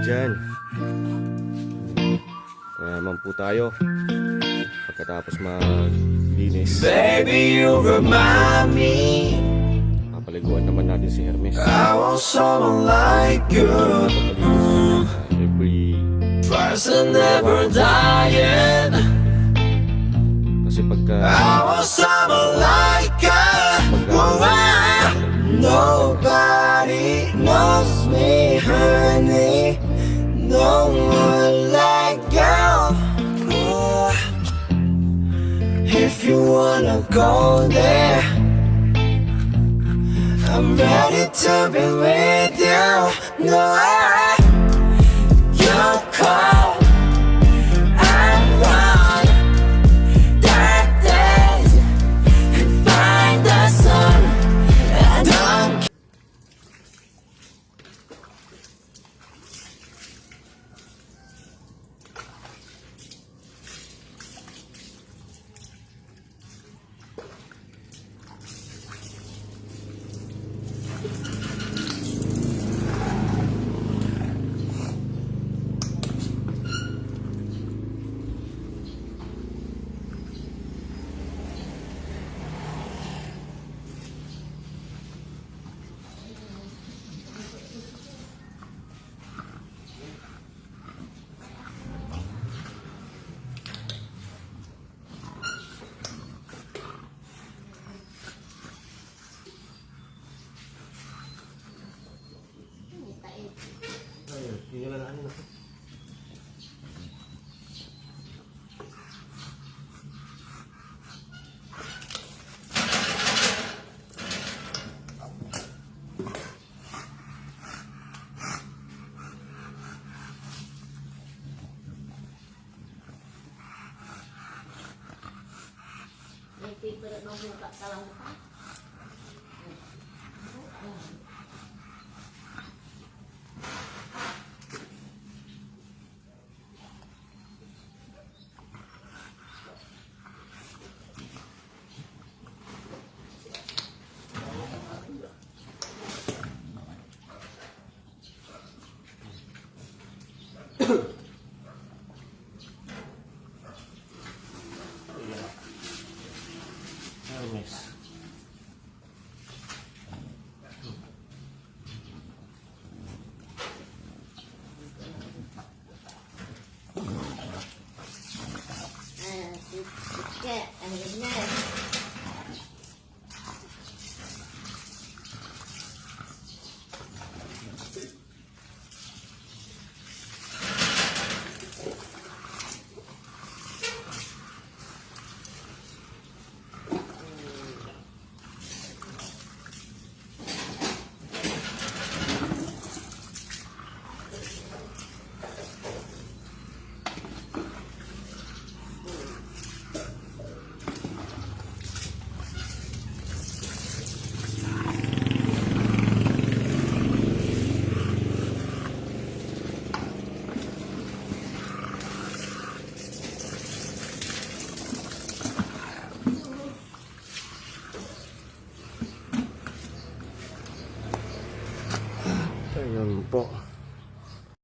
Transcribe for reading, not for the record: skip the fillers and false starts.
dyan. Kaya naman po tayo pagkatapos maglinis. Baby, you remind me Papaliguan naman natin si Hermes. I want someone like you. Every First and never dying. kasi pagka I want someone like you. Nobody knows me, honey. No one like you. If you wanna go there, I'm ready to be with you. No, you're cold. I run dark days and find the sun. I don't. May paper at mabuka ka lang.